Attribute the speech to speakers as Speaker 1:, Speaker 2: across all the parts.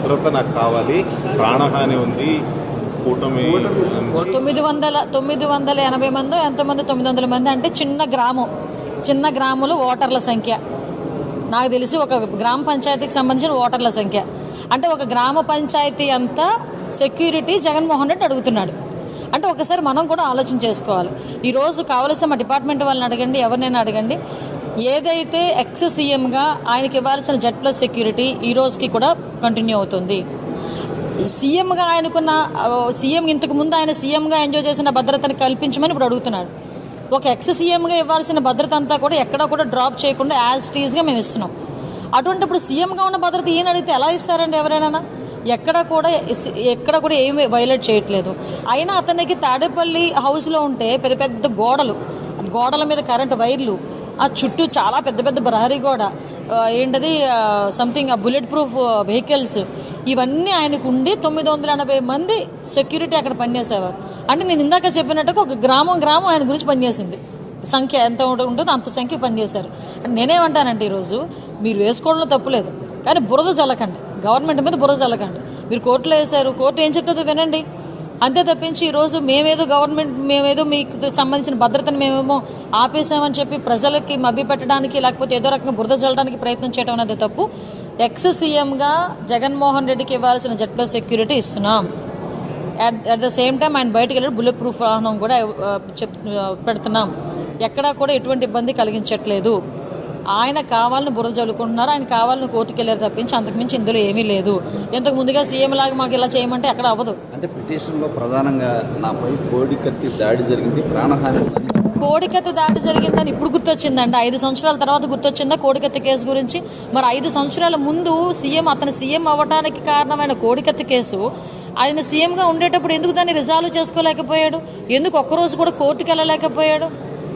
Speaker 1: భద్రత నాకు కావాలి, ప్రాణహాని ఉంది, కూటమి
Speaker 2: 980 మంది ఎంతమంది 900 మంది అంటే చిన్న గ్రాములు ఓటర్ల సంఖ్య. నాకు తెలిసి ఒక గ్రామ పంచాయతీకి సంబంధించిన ఓటర్ల సంఖ్య అంటే ఒక గ్రామ పంచాయతీ అంతా సెక్యూరిటీ జగన్మోహన్ రెడ్డి అడుగుతున్నాడు. అంటే ఒకసారి మనం కూడా ఆలోచన చేసుకోవాలి. ఈరోజు కావలసిన మా డిపార్ట్మెంట్ వాళ్ళని అడగండి, ఎవరినైనా అడగండి, ఏదైతే ఎక్స్ సీఎంగా ఆయనకి ఇవ్వాల్సిన Z+ సెక్యూరిటీ ఈ రోజుకి కూడా కంటిన్యూ అవుతుంది. సీఎంగా ఆయనకున్న సీఎం ఇంతకు ముందు ఆయన సీఎంగా ఎంజాయ్ చేసిన భద్రతను కల్పించమని ఇప్పుడు అడుగుతున్నాడు. ఒక ఎక్స్ సీఎంగా ఇవ్వాల్సిన భద్రత అంతా కూడా ఎక్కడ కూడా డ్రాప్ చేయకుండా యాజ్ టీజ్గా మేము ఇస్తున్నాం. అటువంటి ఇప్పుడు సీఎంగా ఉన్న భద్రత ఈయన అడిగితే ఎలా ఇస్తారండి ఎవరైనా? ఎక్కడ కూడా ఏమి వైలేట్ చేయట్లేదు. అయినా అతనికి తాడేపల్లి హౌస్లో ఉంటే పెద్ద పెద్ద గోడల మీద కరెంటు వైర్లు, ఆ చుట్టూ చాలా పెద్ద పెద్ద ప్రహరీ గోడ, ఏంటది సంథింగ్ బుల్లెట్ ప్రూఫ్ వెహికల్స్, ఇవన్నీ ఆయనకు ఉండి 980 మంది సెక్యూరిటీ అక్కడ పనిచేసేవారు. అంటే నేను ఇందాక చెప్పినట్టుగా ఒక గ్రామం ఆయన గురించి పనిచేసింది. సంఖ్య ఎంత ఉంటుందో అంత సంఖ్య పనిచేశారు. అంటే నేనేమంటానంటే ఈరోజు మీరు వేసుకోవడంలో తప్పులేదు, కానీ బురద జల్లకండి, గవర్నమెంట్ మీద బురద జల్లకండి. మీరు కోర్టులో వేశారు, కోర్టు ఏం చెప్తుందో వినండి. అంతే తప్పించి ఈరోజు మేమేదో మీకు సంబంధించిన భద్రతను మేమేమో ఆపేసామని చెప్పి ప్రజలకి మభ్యపెట్టడానికి లేకపోతే ఏదో రకంగా బురద చల్లడానికి ప్రయత్నం చేయడం అనేది తప్పు. ఎక్స్ సీఎంగా జగన్మోహన్ రెడ్డికి ఇవ్వాల్సిన Z+ సెక్యూరిటీ ఇస్తున్నాం. అట్ ద సేమ్ టైం ఆయన బయటకు వెళ్ళి బుల్లెట్ ప్రూఫ్ వాహనం కూడా పెడుతున్నాం. ఎక్కడా కూడా ఎటువంటి ఇబ్బంది కలిగించట్లేదు. ఆయన కావాలని బురద చల్లుకుంటున్నారు, ఆయన కావాలని కోర్టుకు వెళ్ళారు తప్పించి అంతకుమించి ఇందులో ఏమీ లేదు. ఇంతకు ముందుగా సీఎం లాగా మాకు ఇలా చేయమంటే ఎక్కడ అవ్వదు.
Speaker 3: అంటే పిటిషన్లో ప్రధానంగా నాపై కోడికత్తి దాడి జరిగింది, ప్రాణహాని.
Speaker 2: కోడికత్తి దాడి జరిగిందని ఇప్పుడు గుర్తొచ్చిందండి? 5 సంవత్సరాల తర్వాత గుర్తొచ్చిందా కోడికత్తి కేసు గురించి? మరి 5 సంవత్సరాల ముందు అతను సీఎం అవ్వడానికి కారణమైన కోడికత్తి కేసు ఆయన సీఎంగా ఉండేటప్పుడు ఎందుకు దాన్ని రిజాల్వ్ చేసుకోలేకపోయాడు? ఎందుకు ఒక్కరోజు కూడా కోర్టుకు వెళ్ళలేకపోయాడు?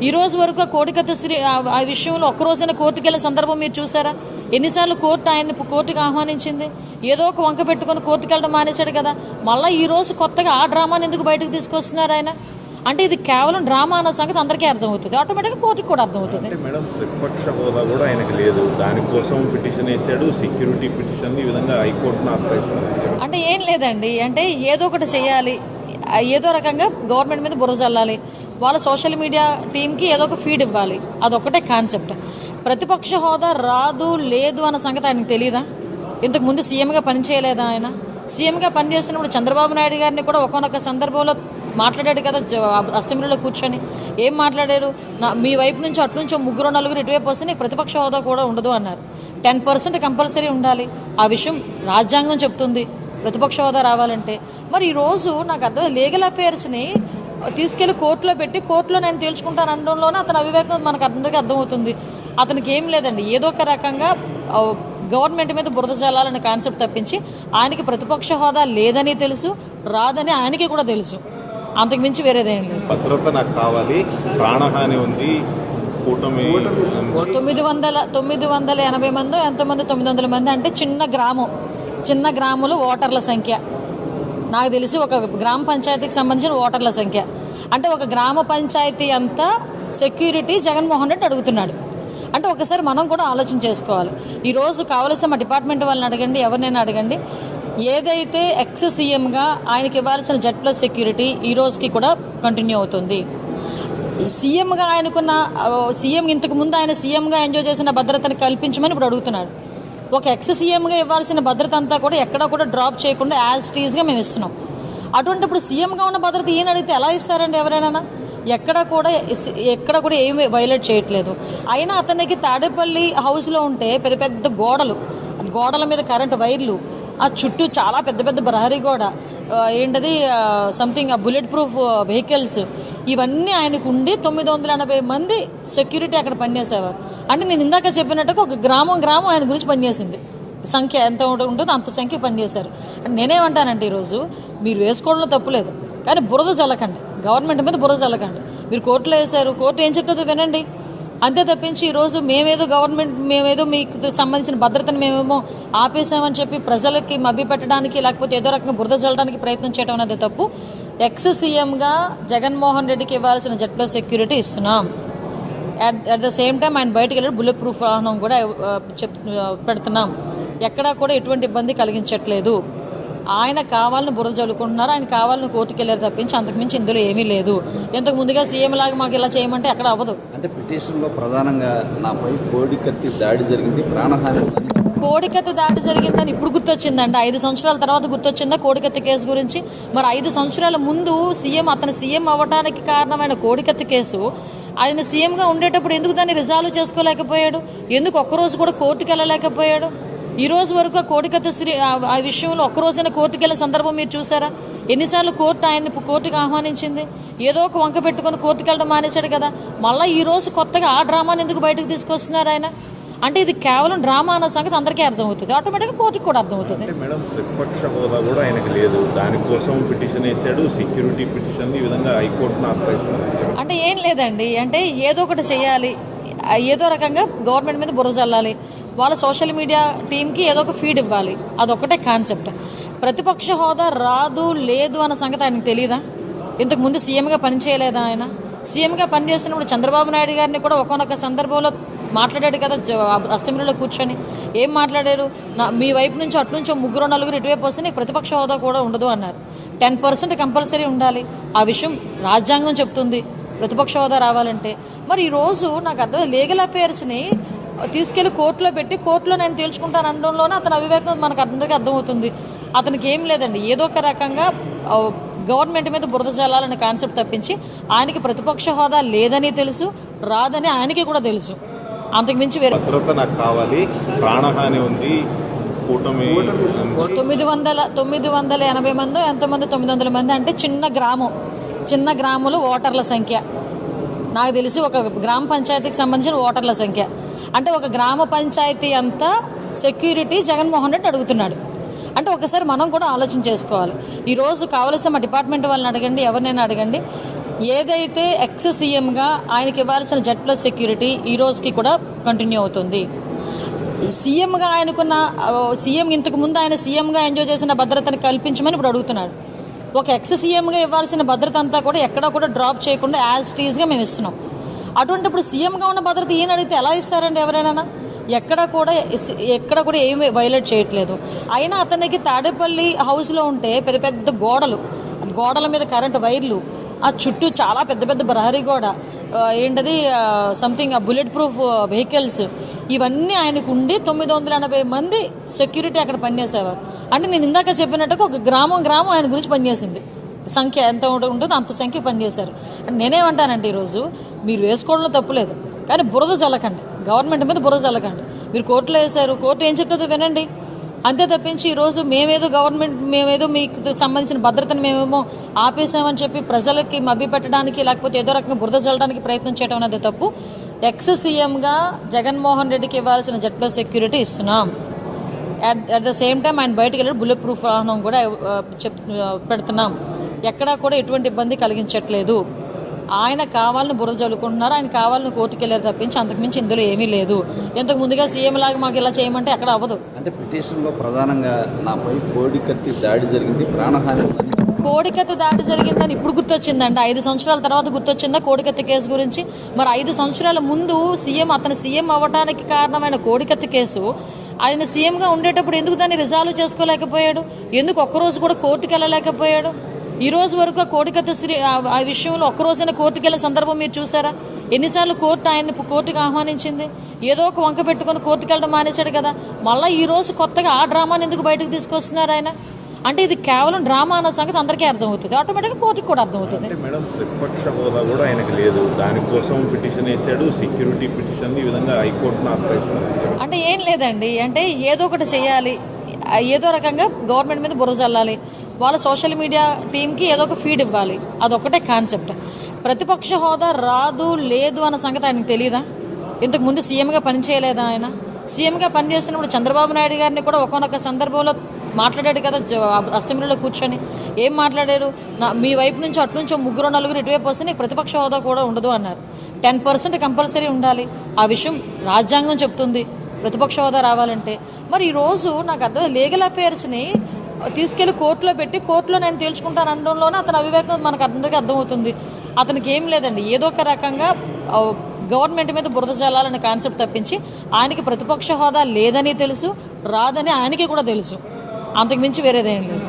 Speaker 2: ఈ రోజు వరకు కోడికత్తి ఆ విషయంలో ఒక్కరోజైనా కోర్టుకు వెళ్ళిన సందర్భం మీరు చూసారా? ఎన్నిసార్లు కోర్టు ఆయన్ని కోర్టుకు ఆహ్వానించింది? ఏదో ఒక వంక పెట్టుకుని కోర్టుకు వెళ్ళడం మానేశాడు కదా. మళ్ళీ ఈ రోజు కొత్తగా ఆ డ్రామాని ఎందుకు బయటకు తీసుకొస్తున్నారు ఆయన? అంటే ఇది కేవలం డ్రామా అన్న సంగతి అందరికీ అర్థమవుతుంది, ఆటోమేటిక్గా కోర్టుకు కూడా అర్థమవుతుంది.
Speaker 1: మేడం, ప్రతిపక్ష హోదా కూడా ఆయనకు లేదు, దానికోసం పిటిషన్ వేసాడు, సెక్యూరిటీ పిటిషన్, ఈ విధంగా హైకోర్టును ఆశ్రయిస్తున్నారు.
Speaker 2: అంటే ఏం లేదండి, అంటే ఏదో ఒకటి చేయాలి, ఏదో రకంగా గవర్నమెంట్ మీద బురద చల్లాలి, వాళ్ళ సోషల్ మీడియా టీంకి ఏదో ఒక ఫీడ్ ఇవ్వాలి, అదొకటే కాన్సెప్ట్. ప్రతిపక్ష హోదా లేదు అన్న సంగతి ఆయనకు తెలియదా? ఇంతకు ముందు సీఎంగా పనిచేయలేదా ఆయన? సీఎంగా పనిచేసినప్పుడు చంద్రబాబు నాయుడు గారిని కూడా ఒక్కొక్క సందర్భంలో మాట్లాడాడు కదా అసెంబ్లీలో కూర్చొని. ఏం మాట్లాడారు? మీ వైపు నుంచి అట్నుంచో 3-4 ఇటువైపు వస్తే నీకు ప్రతిపక్ష హోదా కూడా ఉండదు అన్నారు. 10% కంపల్సరీ ఉండాలి, ఆ విషయం రాజ్యాంగం చెప్తుంది ప్రతిపక్ష హోదా రావాలంటే. మరి ఈరోజు నాకు అర్థం లీగల్ అఫైర్స్ని తీసుకెళ్లి కోర్టులో పెట్టి కోర్టులో నేను తేల్చుకుంటాను అనడంలోనే అతని అవివేకం మనకు అందరికీ అర్థమవుతుంది. అతనికి ఏం లేదండి, ఏదో ఒక రకంగా గవర్నమెంట్ మీద బురద చల్లాలనే కాన్సెప్ట్ తప్పించి ఆయనకి ప్రతిపక్ష హోదా లేదని తెలుసు, రాదని ఆయనకి కూడా తెలుసు, అంతకు మించి వేరేదేం లేదు.
Speaker 1: భద్రత నాకు కావాలి, ప్రాణహాని ఉంది, కూటమి
Speaker 2: 980 మంది ఎంతమంది 900 మంది అంటే చిన్న గ్రాములు ఓటర్ల సంఖ్య. నాకు తెలిసి ఒక గ్రామ పంచాయతీకి సంబంధించిన ఓటర్ల సంఖ్య అంటే ఒక గ్రామ పంచాయతీ అంతా సెక్యూరిటీ జగన్మోహన్ రెడ్డి అడుగుతున్నాడు. అంటే ఒకసారి మనం కూడా ఆలోచన చేసుకోవాలి. ఈరోజు కావలసిన మా డిపార్ట్మెంట్ వాళ్ళని అడగండి, ఎవరినైనా అడగండి, ఏదైతే ఎక్స్ సీఎంగా ఆయనకి ఇవ్వాల్సిన Z+ సెక్యూరిటీ ఈ రోజుకి కూడా కంటిన్యూ అవుతుంది. సీఎంగా ఆయనకున్న సీఎం ఇంతకు ముందు ఆయన సీఎంగా ఎంజాయ్ చేసిన భద్రతను కల్పించమని ఇప్పుడు అడుగుతున్నాడు. ఒక ఎక్స్ సీఎంగా ఇవ్వాల్సిన భద్రత అంతా కూడా ఎక్కడ కూడా డ్రాప్ చేయకుండా యాజ్ టీజ్గా మేము ఇస్తున్నాం. అటువంటి ఇప్పుడు సీఎంగా ఉన్న భద్రత ఈయన అడిగితే ఎలా ఇస్తారండి ఎవరైనా? ఎక్కడ కూడా ఏమి వైలేట్ చేయట్లేదు. అయినా అతనికి తాడేపల్లి హౌస్లో ఉంటే పెద్ద పెద్ద గోడల మీద కరెంటు వైర్లు, ఆ చుట్టూ చాలా పెద్ద పెద్ద ప్రహరీ గోడ, ఏంటది సంథింగ్ బుల్లెట్ ప్రూఫ్ వెహికల్స్, ఇవన్నీ ఆయనకు ఉండి 980 మంది సెక్యూరిటీ అక్కడ పనిచేసేవారు. అంటే నేను ఇందాక చెప్పినట్టుగా ఒక గ్రామం ఆయన గురించి పనిచేసింది. సంఖ్య ఎంత ఉంటుందో అంత సంఖ్య పనిచేశారు. అంటే నేనేమంటానంటే ఈరోజు మీరు వేసుకోవడంలో తప్పులేదు, కానీ బురద చల్లకండి, గవర్నమెంట్ మీద బురద చల్లకండి. మీరు కోర్టులో వేశారు, కోర్టు ఏం చెప్తుందో వినండి. అంతే తప్పించి ఈరోజు మేమేదో మీకు సంబంధించిన భద్రతను మేమేమో ఆపేసామని చెప్పి ప్రజలకి మభ్యపెట్టడానికి లేకపోతే ఏదో రకంగా బురద చల్లడానికి ప్రయత్నం చేయడం అనేది తప్పు. ఎక్స్ సీఎంగా జగన్మోహన్ రెడ్డికి ఇవ్వాల్సిన Z+ సెక్యూరిటీ ఇస్తున్నాం. అట్ ద సేమ్ టైం ఆయన బయటకు వెళ్ళి బుల్లెట్ ప్రూఫ్ వాహనం కూడా పెడుతున్నాం. ఎక్కడా కూడా ఎటువంటి ఇబ్బంది కలిగించట్లేదు. ఆయన కావాలని బురద చల్లుకుంటున్నారు, ఆయన కావాలని కోర్టుకు వెళ్ళారు తప్పించి అంతకుమించి ఇందులో ఏమీ లేదు. ఇంతకు ముందుగా సీఎం లాగా మాకు ఇలా చేయమంటే ఎక్కడ అవ్వదు.
Speaker 3: అంటే పిటిషన్లో ప్రధానంగా నాపై కోడికత్తి దాడి జరిగింది, ప్రాణహాని ఉందని.
Speaker 2: కోడికత్తి దాడి జరిగిందని ఇప్పుడు గుర్తొచ్చిందండి. 5 సంవత్సరాల తర్వాత గుర్తొచ్చిందా కోడికత్తి కేసు గురించి? మరి 5 సంవత్సరాల ముందు అతను సీఎం అవ్వడానికి కారణమైన కోడికత్తి కేసు ఆయన సీఎంగా ఉండేటప్పుడు ఎందుకు దాన్ని రిజాల్వ్ చేసుకోలేకపోయాడు? ఎందుకు ఒక్కరోజు కూడా కోర్టుకు వెళ్ళలేకపోయాడు? ఈ రోజు వరకు ఆ కోడికత్తి ఆ విషయంలో ఒక్కరోజైనా కోర్టుకు వెళ్ళిన సందర్భం మీరు చూసారా? ఎన్నిసార్లు కోర్టు ఆయన్ని కోర్టుకు ఆహ్వానించింది? ఏదో ఒక వంక పెట్టుకుని కోర్టుకు వెళ్ళడం మానేశాడు కదా. మళ్ళీ ఈ రోజు కొత్తగా ఆ డ్రామాని ఎందుకు బయటకు తీసుకొస్తున్నారు ఆయన? అంటే ఇది కేవలం డ్రామా అన్న సంగతి అందరికీ అర్థమవుతుంది, ఆటోమేటిక్గా కోర్టుకు కూడా అర్థమవుతుంది.
Speaker 1: మేడం, ప్రతిపక్ష హోదా కూడా ఆయనకు లేదు, దానికోసం పిటిషన్ వేసాడు, సెక్యూరిటీ పిటిషన్ ఈ విధంగా హైకోర్టును ఆశ్రయిస్తున్నారు.
Speaker 2: అంటే ఏం లేదండి, అంటే ఏదో ఒకటి చేయాలి, ఏదో రకంగా గవర్నమెంట్ మీద బురద చల్లాలి, వాళ్ళ సోషల్ మీడియా టీంకి ఏదో ఒక ఫీడ్ ఇవ్వాలి, అదొక్కటే కాన్సెప్ట్. ప్రతిపక్ష హోదా రాదు లేదు అన్న సంగతి ఆయనకు తెలియదా? ఇంతకుముందు సీఎంగా పనిచేయలేదా ఆయన? సీఎంగా పనిచేసినప్పుడు చంద్రబాబు నాయుడు గారిని కూడా ఒక్కొక్క సందర్భంలో మాట్లాడాడు కదా అసెంబ్లీలో కూర్చొని. ఏం మాట్లాడారు? మీ వైపు నుంచి అటు నుంచి 3-4 ఇటువైపు వస్తే నీకు ప్రతిపక్ష హోదా కూడా ఉండదు అన్నారు. 10% కంపల్సరీ ఉండాలి, ఆ విషయం రాజ్యాంగం చెప్తుంది ప్రతిపక్ష హోదా రావాలంటే. మరి ఈరోజు నాకు అర్థం లీగల్ అఫైర్స్ని తీసుకెళ్లి కోర్టులో పెట్టి కోర్టులో నేను తేల్చుకుంటాను అనడంలోనే అతని అవివేకం మనకు అందరికీ అర్థమవుతుంది. అతనికి ఏం లేదండి, ఏదో ఒక రకంగా గవర్నమెంట్ మీద బురద చల్లాలనే కాన్సెప్ట్ తప్పించి ఆయనకి ప్రతిపక్ష హోదా లేదని తెలుసు, రాదని ఆయనకి కూడా తెలుసు. అంతకుమించి వేరే
Speaker 1: భద్రత నాకు కావాలి, ప్రాణహాని ఉంది, కూటమి
Speaker 2: 980 మంది ఎంతమంది 900 మంది అంటే చిన్న గ్రామంలో ఓటర్ల సంఖ్య నాకు తెలిసి ఒక గ్రామ పంచాయతీకి సంబంధించిన ఓటర్ల సంఖ్య. అంటే ఒక గ్రామ పంచాయతీ అంతా సెక్యూరిటీ జగన్మోహన్ రెడ్డి అడుగుతున్నాడు. అంటే ఒకసారి మనం కూడా ఆలోచన చేసుకోవాలి. ఈరోజు కావలసిన మా డిపార్ట్మెంట్ వాళ్ళని అడగండి, ఎవరినైనా అడగండి, ఏదైతే ఎక్స్ సీఎంగా ఆయనకి ఇవ్వాల్సిన Z+ సెక్యూరిటీ ఈ రోజుకి కూడా కంటిన్యూ అవుతుంది. సీఎంగా ఆయనకున్న సీఎం ఇంతకు ముందు ఆయన సీఎంగా ఎంజాయ్ చేసిన భద్రతను కల్పించమని ఇప్పుడు అడుగుతున్నాడు. ఒక ఎక్స్ సీఎంగా ఇవ్వాల్సిన భద్రత అంతా కూడా ఎక్కడా కూడా డ్రాప్ చేయకుండా యాజ్ టీజ్గా మేము ఇస్తున్నాం. అటువంటి ఇప్పుడు సీఎంగా ఉన్న భద్రత ఈయన అడిగితే ఎలా ఇస్తారండి ఎవరైనా? ఎక్కడ కూడా ఏమి వైలేట్ చేయట్లేదు. అయినా అతనికి తాడేపల్లి హౌస్లో ఉంటే పెద్ద పెద్ద గోడల మీద కరెంటు వైర్లు, ఆ చుట్టూ చాలా పెద్ద పెద్ద ప్రహరీ గోడ, ఏంటది సంథింగ్ బుల్లెట్ ప్రూఫ్ వెహికల్స్, ఇవన్నీ ఆయనకు ఉండి 980 మంది సెక్యూరిటీ అక్కడ పనిచేసేవారు. అంటే నేను ఇందాక చెప్పినట్టుగా ఒక గ్రామం ఆయన గురించి పనిచేసింది. సంఖ్య ఎంత ఉంటుందో అంత సంఖ్య పనిచేశారు. అంటే నేనేమంటానంటే ఈరోజు మీరు వేసుకోవడంలో తప్పులేదు, కానీ బురద చల్లకండి, గవర్నమెంట్ మీద బురద చల్లకండి. మీరు కోర్టులో వేశారు, కోర్టు ఏం చెప్తుందో వినండి, అంతే తప్పించి ఈరోజు మేమేదో మీకు సంబంధించిన భద్రతను మేమేమో ఆపేసామని చెప్పి ప్రజలకి మభ్యపెట్టడానికి లేకపోతే ఏదో రకంగా బురద చల్లడానికి ప్రయత్నం చేయడం అనేది తప్పు. ఎక్స్ సీఎంగా జగన్మోహన్ రెడ్డికి ఇవ్వాల్సిన Z+ సెక్యూరిటీ ఇస్తున్నాం. అట్ ద సేమ్ టైం ఆయన బయటకు వెళ్ళి బుల్లెట్ ప్రూఫ్ వాహనం కూడా పెడుతున్నాం. ఎక్కడా కూడా ఎటువంటి ఇబ్బంది కలిగించట్లేదు. ఆయన కావాలని బురద చల్లుకుంటున్నారు, ఆయన కావాలని కోర్టుకు వెళ్ళారు తప్పించి అంతకుమించి ఇందులో ఏమీ లేదు. ఇంతకు ముందుగా సీఎం లాగా మాకు ఇలా చేయమంటే ఎక్కడ అవ్వదు.
Speaker 3: అంటే పిటిషన్లో ప్రధానంగా నాపై కోడికత్తి దాడి జరిగింది, ప్రాణహాని ఉందని.
Speaker 2: కోడికత్తి దాడి జరిగిందని ఇప్పుడు గుర్తొచ్చిందండి. 5 సంవత్సరాల తర్వాత గుర్తొచ్చిందా కోడికత్తి కేసు గురించి? మరి 5 సంవత్సరాల ముందు అతను సీఎం అవ్వడానికి కారణమైన కోడికత్తి కేసు ఆయన సీఎంగా ఉండేటప్పుడు ఎందుకు దాన్ని రిజాల్వ్ చేసుకోలేకపోయాడు? ఎందుకు ఒక్కరోజు కూడా కోర్టుకు వెళ్ళలేకపోయాడు? ఈ రోజు వరకు ఆ కోడికత్తి ఆ విషయంలో ఒక్కరోజైనా కోర్టుకు వెళ్ళిన సందర్భం మీరు చూసారా? ఎన్నిసార్లు కోర్టు ఆయన్ని కోర్టుకు ఆహ్వానించింది? ఏదో ఒక వంక పెట్టుకుని కోర్టుకు వెళ్ళడం మానేశాడు కదా. మళ్ళీ ఈ రోజు కొత్తగా ఆ డ్రామాని ఎందుకు బయటకు తీసుకొస్తున్నారు ఆయన? అంటే ఇది కేవలం డ్రామా అన్న సంగతి అందరికీ అర్థమవుతుంది, ఆటోమేటిక్గా కోర్టుకు కూడా అర్థమవుతుంది.
Speaker 1: మేడం, ప్రతిపక్ష హోదా కూడా ఆయనకు లేదు, దానికోసం పిటిషన్ వేసాడు, సెక్యూరిటీ పిటిషన్ ఈ విధంగా హైకోర్టును ఆశ్రయిస్తున్నారు.
Speaker 2: అంటే ఏం లేదండి, అంటే ఏదో ఒకటి చేయాలి, ఏదో రకంగా గవర్నమెంట్ మీద బురద చల్లాలి, వాళ్ళ సోషల్ మీడియా టీంకి ఏదో ఒక ఫీడ్ ఇవ్వాలి, అదొక్కటే కాన్సెప్ట్. ప్రతిపక్ష హోదా రాదు లేదు అన్న సంగతి ఆయనకు తెలియదా? ఇంతకు ముందు సీఎంగా పనిచేయలేదా ఆయన? సీఎంగా పనిచేసినప్పుడు చంద్రబాబు నాయుడు గారిని కూడా ఒక్కొక్క సందర్భంలో మాట్లాడాడు కదా అసెంబ్లీలో కూర్చొని. ఏం మాట్లాడారు? మీ వైపు నుంచి అటు నుంచి 3-4 ఇటువైపు వస్తే నీకు ప్రతిపక్ష హోదా కూడా ఉండదు అన్నారు. 10% కంపల్సరీ ఉండాలి, ఆ విషయం రాజ్యాంగం చెప్తుంది ప్రతిపక్ష హోదా రావాలంటే. మరి ఈరోజు నాకు అర్థం లీగల్ అఫైర్స్ని తీసుకెళ్లి కోర్టులో పెట్టి కోర్టులో నేను తేల్చుకుంటాను అనడంలోనే అతని అవివేకం మనకు అందరికీ అర్థమవుతుంది. అతనికి ఏం లేదండి, ఏదో ఒక రకంగా గవర్నమెంట్ మీద బురద జల్లాలనే కాన్సెప్ట్ తప్పించి ఆయనకి ప్రతిపక్ష హోదా లేదని తెలుసు, రాదని ఆయనకి కూడా తెలుసు. అంతకుమించి వేరేదేం లేదు.